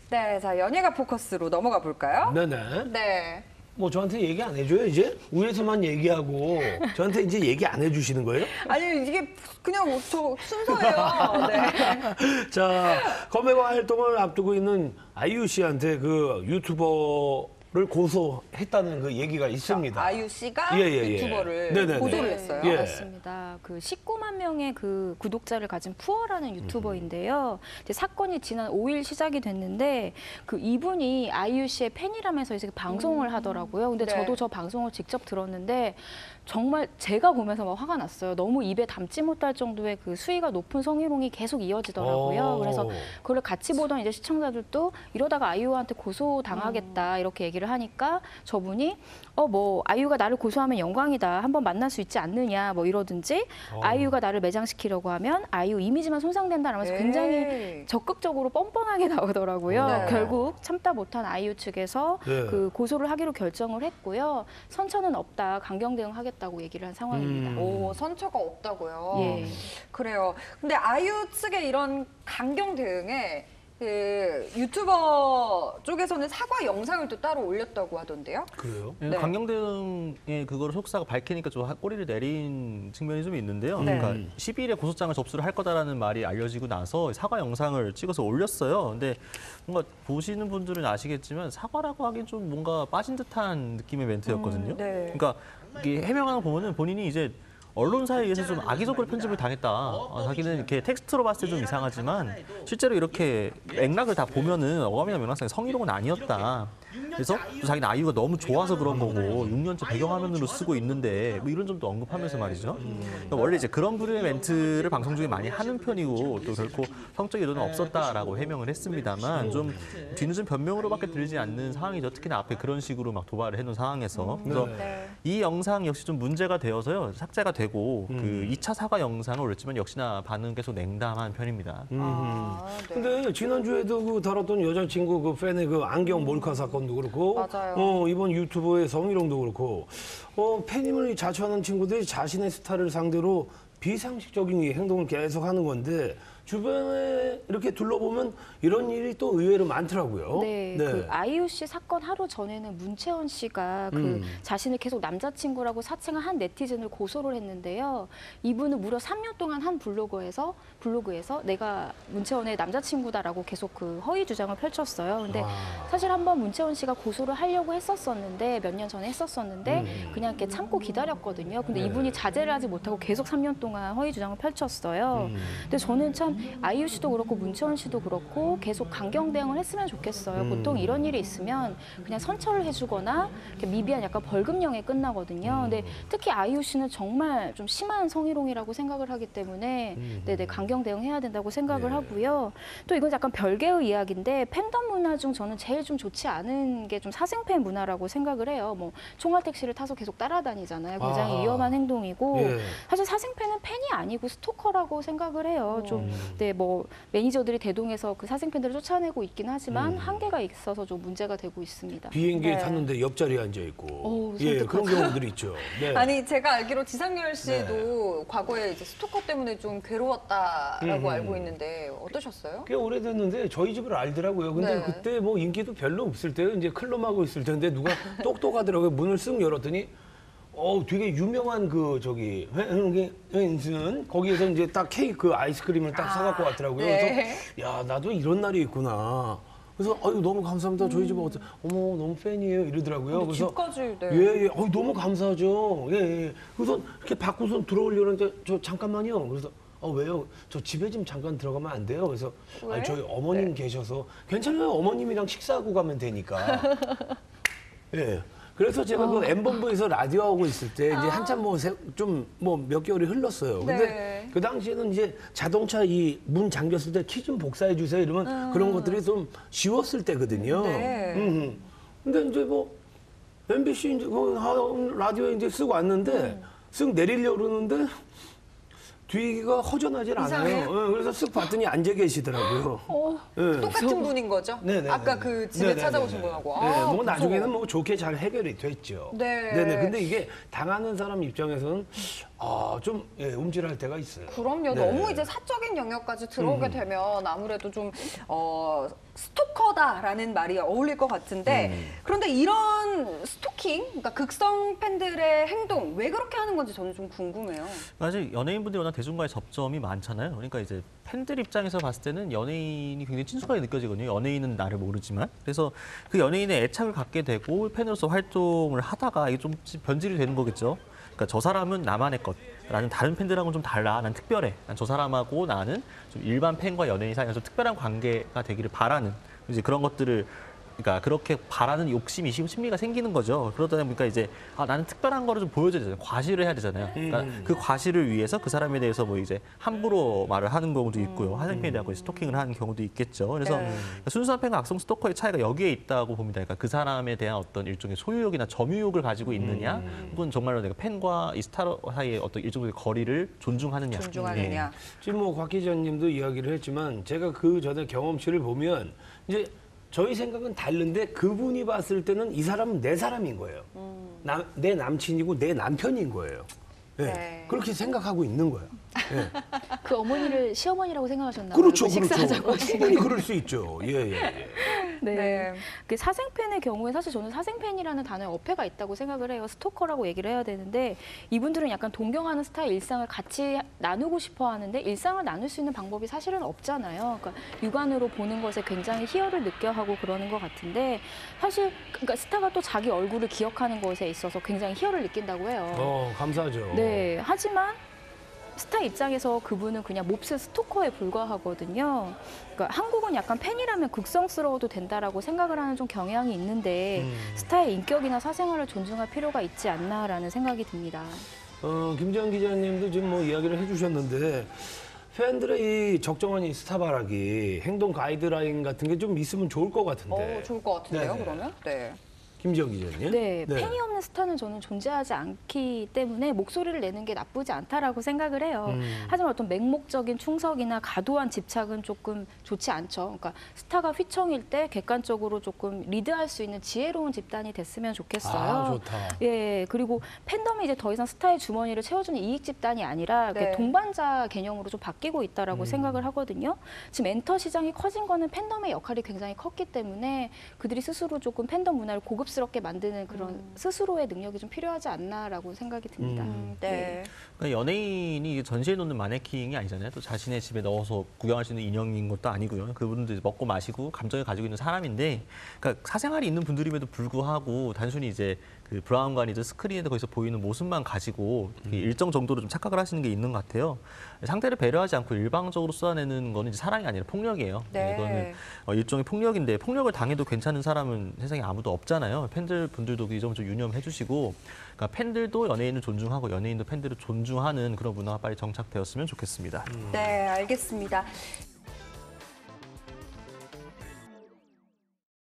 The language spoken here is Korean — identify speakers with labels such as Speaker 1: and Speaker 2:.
Speaker 1: 네, 자 연예가 포커스로 넘어가 볼까요?
Speaker 2: 네네.
Speaker 1: 네.
Speaker 2: 뭐 저한테 얘기 안 해줘요 이제? 위에서만 얘기하고 저한테 이제 얘기 안 해주시는 거예요?
Speaker 1: 아니 이게 그냥 저 순서예요. 네.
Speaker 2: 자, 검색어 활동을 앞두고 있는 아이유 씨한테 그 유튜버를 고소했다는 그 얘기가 있습니다.
Speaker 1: 아이유 씨가
Speaker 2: 예, 예, 예.
Speaker 1: 유튜버를
Speaker 2: 네네네.
Speaker 1: 고소를 했어요.
Speaker 2: 예.
Speaker 3: 맞습니다. 그 19만 명의 그 구독자를 가진 푸어라는 유튜버인데요. 이제 사건이 지난 5일 시작이 됐는데 그 이분이 아이유 씨의 팬이라면서 이제 방송을 하더라고요. 근데
Speaker 1: 네.
Speaker 3: 저도 저 방송을 직접 들었는데 정말 제가 보면서 막 화가 났어요. 너무 입에 담지 못할 정도의 그 수위가 높은 성희롱이 계속 이어지더라고요. 그래서 그걸 같이 보던 이제 시청자들도 이러다가 아이유한테 고소 당하겠다 이렇게 얘기를 하니까 저분이 뭐 아이유가 나를 고소하면 영광이다. 한번 만날 수 있지 않느냐 뭐 이러든지 아이유가 나를 매장시키려고 하면 아이유 이미지만 손상된다라면서
Speaker 1: 네.
Speaker 3: 굉장히 적극적으로 뻔뻔하게 나오더라고요.
Speaker 1: 네.
Speaker 3: 결국 참다 못한 아이유 측에서
Speaker 2: 네.
Speaker 3: 그 고소를 하기로 결정을 했고요. 선처는 없다. 강경 대응하겠다고 얘기를 한 상황입니다.
Speaker 1: 오, 선처가 없다고요.
Speaker 3: 예.
Speaker 1: 그래요. 근데 아이유 측의 이런 강경 대응에 그 유튜버 쪽에서는 사과 영상을 또 따로 올렸다고 하던데요.
Speaker 2: 그래요?
Speaker 1: 네.
Speaker 4: 강경 대응의 그거를 속사가 밝히니까 좀 꼬리를 내린 측면이 좀 있는데요. 그러니까 12일에 고소장을 접수를 할 거다라는 말이 알려지고 나서 사과 영상을 찍어서 올렸어요. 근데 뭔가 보시는 분들은 아시겠지만 사과라고 하긴 좀 뭔가 빠진 듯한 느낌의 멘트였거든요.
Speaker 1: 네.
Speaker 4: 그러니까 이게 해명하는 거 보면은 본인이 이제 언론사에 의해서 좀 악의적으로 편집을 당했다. 자기는 이렇게 텍스트로 봤을 때 좀 이상하지만 실제로 이렇게 맥락을 다 보면은 어감이나 맥락상의 성희롱은 아니었다. 그래서 또 자기는 아이유가 너무 좋아서 그런 거고 6년째 배경화면으로 쓰고 있는데 뭐 이런 점도 언급하면서 말이죠. 그러니까 원래 이제 그런 부류의 멘트를 방송 중에 많이 하는 편이고 또 결코 성적 의도는 없었다라고 해명을 했습니다만 좀 뒤늦은 변명으로밖에 들리지 않는 상황이죠. 특히나 앞에 그런 식으로 막 도발을 해놓은 상황에서. 그래서
Speaker 1: 네.
Speaker 4: 이 영상 역시 좀 문제가 되어서요. 삭제가 되고 그 2차 사과 영상을 올렸지만 역시나 반응은 계속 냉담한 편입니다.
Speaker 1: 아, 네.
Speaker 2: 근데 지난주에도 그 다뤘던 여자친구 그 팬의 그 안경 몰카 사건도 그렇고
Speaker 1: 맞아요.
Speaker 2: 이번 유튜버의 성희롱도 그렇고 팬임을 자처하는 친구들이 자신의 스타를 상대로 비상식적인 이 행동을 계속 하는 건데 주변에 이렇게 둘러보면 이런 일이 또 의외로 많더라고요.
Speaker 3: 네, 그 아이유 씨 사건 하루 전에는 문채원 씨가 그 자신을 계속 남자친구라고 사칭한 한 네티즌을 고소를 했는데요. 이분은 무려 3년 동안 한 블로그에서 내가 문채원의 남자친구다라고 계속 그 허위 주장을 펼쳤어요. 근데 사실 한번 문채원 씨가 고소를 하려고 했었었는데 몇 년 전에 했었었는데 그냥 이렇게 참고 기다렸거든요. 근데 이분이 자제를 하지 못하고 계속 3년 동안 허위 주장을 펼쳤어요. 근데 저는 참 아이유 씨도 그렇고 문채원 씨도 그렇고 계속 강경 대응을 했으면 좋겠어요. 보통 이런 일이 있으면 그냥 선처를 해주거나 이렇게 미비한 약간 벌금형에 끝나거든요. 근데 특히 아이유 씨는 정말 좀 심한 성희롱이라고 생각을 하기 때문에 네네 강경 대응해야 된다고 생각을 하고요. 또 이건 약간 별개의 이야기인데 팬덤 문화 중 저는 제일 좀 좋지 않은 게 좀 사생팬 문화라고 생각을 해요. 뭐 총알 택시를 타서 계속 따라다니잖아요. 굉장히 위험한 행동이고 사실 사생팬은 팬이 아니고 스토커라고 생각을 해요. 좀 네, 뭐 매니저들이 대동해서 그 사생팬들을 쫓아내고 있긴 하지만 한계가 있어서 좀 문제가 되고 있습니다.
Speaker 2: 비행기에
Speaker 1: 네.
Speaker 2: 탔는데 옆자리에 앉아 있고
Speaker 3: 어우,
Speaker 2: 그런 경우들이 있죠. 네.
Speaker 1: 아니 제가 알기로 지상렬 씨도 과거에 이제 스토커 때문에 좀 괴로웠다라고 알고 있는데 어떠셨어요?
Speaker 2: 꽤 오래됐는데 저희 집을 알더라고요. 근데
Speaker 1: 네.
Speaker 2: 그때 뭐 인기도 별로 없을 때요. 이제 클럽하고 있을 텐데 누가 똑똑하더라고요. 문을 쓱 열었더니 되게 유명한 그 저기 웬슨 거기에서 이제 딱 케이크 아이스크림을 딱 사갖고 왔더라고요.
Speaker 1: 네.
Speaker 2: 그래서 야 나도 이런 날이 있구나. 그래서 아유 너무 감사합니다. 저희 집은 어머 너무 팬이에요 이러더라고요. 그래서
Speaker 1: 집까지 네.
Speaker 2: 예, 너무 감사하죠. 예. 그래서 이렇게 바꾸서 들어오려는데 저 잠깐만요. 그래서 왜요? 저 집에 좀 잠깐 들어가면 안 돼요? 그래서
Speaker 1: 왜?
Speaker 2: 저희 어머님 계셔서 괜찮아요. 어머님이랑 식사하고 가면 되니까. 예. 그래서 제가 그 M본부에서 라디오 하고 있을 때 이제 한참 좀 몇 개월이 흘렀어요. 근데
Speaker 1: 네.
Speaker 2: 그 당시에는 이제 자동차 이 문 잠겼을 때 키 좀 복사해 주세요 이러면 그런 것들이 좀 쉬웠을 때거든요.
Speaker 1: 네.
Speaker 2: 근데 이제 뭐 MBC 이제 라디오에 이제 쓱 왔는데 쓱 내리려고 그러는데 뒤가 허전하질 않아요. 그래서 쓱 봤더니 앉아 계시더라고요. 예.
Speaker 1: 똑같은 분인 거죠?
Speaker 2: 네네네.
Speaker 1: 아까 그 집에
Speaker 2: 네네네네.
Speaker 1: 찾아오신 분하고.
Speaker 2: 네,
Speaker 1: 아,
Speaker 2: 뭐 나중에는
Speaker 1: 무서워.
Speaker 2: 뭐 좋게 잘 해결이 됐죠.
Speaker 1: 네.
Speaker 2: 네네. 근데 이게 당하는 사람 입장에서는 좀 움찔할 때가 있어요.
Speaker 1: 그럼요.
Speaker 2: 네.
Speaker 1: 너무 이제 사적인 영역까지 들어오게 되면 아무래도 좀 스토커다라는 말이 어울릴 것 같은데 그런데 이런 스토킹, 그러니까 극성 팬들의 행동 왜 그렇게 하는 건지 저는 좀 궁금해요.
Speaker 4: 사실 연예인분들이 워낙 대중과의 접점이 많잖아요. 그러니까 이제 팬들 입장에서 봤을 때는 연예인이 굉장히 친숙하게 느껴지거든요. 연예인은 나를 모르지만. 그래서 그 연예인의 애착을 갖게 되고 팬으로서 활동을 하다가 이게 좀 변질이 되는 거겠죠. 그러니까 저 사람은 나만의 것. 나는 다른 팬들하고는 좀 달라. 난 특별해. 난 저 사람하고 나는 좀 일반 팬과 연예인 사이에 좀 특별한 관계가 되기를 바라는 이제 그런 것들을 그러니까 그렇게 바라는 욕심이 심리가 생기는 거죠. 그러다 보니까 이제 나는 특별한 거를 좀 보여줘야 되잖아요. 과시를 해야 되잖아요. 그러니까 그 과시를 위해서 그 사람에 대해서 뭐 이제 함부로 말을 하는 경우도 있고요. 하생팬에 대하고 스토킹을 하는 경우도 있겠죠. 그래서
Speaker 1: 네.
Speaker 4: 순수한 팬과 악성 스토커의 차이가 여기에 있다고 봅니다. 그러니까 그 사람에 대한 어떤 일종의 소유욕이나 점유욕을 가지고 있느냐, 혹은 정말로 내가 팬과 이 스타 사이의 어떤 일종의 거리를 존중하느냐.
Speaker 1: 존중하느냐.
Speaker 2: 지금 뭐 곽 기자님도 이야기를 했지만 제가 그 전에 경험치를 보면 이제 저희 생각은 다른데 그분이 봤을 때는 이 사람은 내 사람인 거예요. 내 남친이고 내 남편인 거예요. 예.
Speaker 1: 네.
Speaker 2: 그렇게 생각하고 있는 거예요. 예.
Speaker 3: 그 어머니를 시어머니라고 생각하셨나 봐요.
Speaker 2: 그렇죠,
Speaker 3: 그 식사하자고
Speaker 2: 그렇죠.
Speaker 3: 하시는.
Speaker 2: 충분히 그럴 수 있죠. 예, 예, 예.
Speaker 3: 네.
Speaker 1: 네.
Speaker 3: 그 사생팬의 경우에 사실 저는 사생팬이라는 단어에 어폐가 있다고 생각을 해요. 스토커라고 얘기를 해야 되는데 이분들은 약간 동경하는 스타의 일상을 같이 나누고 싶어 하는데 일상을 나눌 수 있는 방법이 사실은 없잖아요. 그러니까 육안으로 보는 것에 굉장히 희열을 느껴하고 그러는 것 같은데 사실 그러니까 스타가 또 자기 얼굴을 기억하는 것에 있어서 굉장히 희열을 느낀다고 해요.
Speaker 2: 감사하죠.
Speaker 3: 네. 하지만 스타 입장에서 그분은 그냥 몹쓸 스토커에 불과하거든요. 그러니까 한국은 약간 팬이라면 극성스러워도 된다라고 생각을 하는 좀 경향이 있는데 스타의 인격이나 사생활을 존중할 필요가 있지 않나라는 생각이 듭니다.
Speaker 2: 김재현 기자님도 지금 뭐 이야기를 해주셨는데 팬들의 이 적정한 이 스타 바라기, 행동 가이드라인 같은 게 좀 있으면 좋을 것 같은데.
Speaker 1: 좋을 것 같은데요,
Speaker 2: 네네.
Speaker 1: 그러면? 네.
Speaker 2: 김재현 기자님.
Speaker 3: 네, 팬이 없는 스타는 저는 존재하지 않기 때문에 목소리를 내는 게 나쁘지 않다라고 생각을 해요. 하지만 어떤 맹목적인 충석이나 과도한 집착은 조금 좋지 않죠. 그러니까 스타가 휘청일 때 객관적으로 조금 리드할 수 있는 지혜로운 집단이 됐으면 좋겠어요.
Speaker 2: 아, 좋다.
Speaker 3: 예, 그리고 팬덤이 이제 더 이상 스타의 주머니를 채워주는 이익 집단이 아니라
Speaker 1: 네.
Speaker 3: 동반자 개념으로 좀 바뀌고 있다라고 생각을 하거든요. 지금 엔터 시장이 커진 거는 팬덤의 역할이 굉장히 컸기 때문에 그들이 스스로 조금 팬덤 문화를 고급스럽게 만드는 그런 스스로의 능력이 좀 필요하지 않나라고 생각이 듭니다.
Speaker 1: 네.
Speaker 4: 그러니까 연예인이 전시해 놓는 마네킹이 아니잖아요. 또 자신의 집에 넣어서 구경할 수 있는 인형인 것도 아니고요. 그분들 먹고 마시고 감정을 가지고 있는 사람인데, 그러니까 사생활이 있는 분들임에도 불구하고 단순히 이제 그 브라운관이든 스크린에 거기서 보이는 모습만 가지고 일정 정도로 좀 착각을 하시는 게 있는 것 같아요. 상대를 배려하지 않고 일방적으로 쏟아내는 거는 이제 사랑이 아니라 폭력이에요.
Speaker 1: 네.
Speaker 4: 이거는 일종의 폭력인데 폭력을 당해도 괜찮은 사람은 세상에 아무도 없잖아요. 팬들 분들도 이 점 좀 유념해 주시고, 그러니까 팬들도 연예인을 존중하고 연예인도 팬들을 존중하는 그런 문화가 빨리 정착되었으면 좋겠습니다.
Speaker 1: 네, 알겠습니다.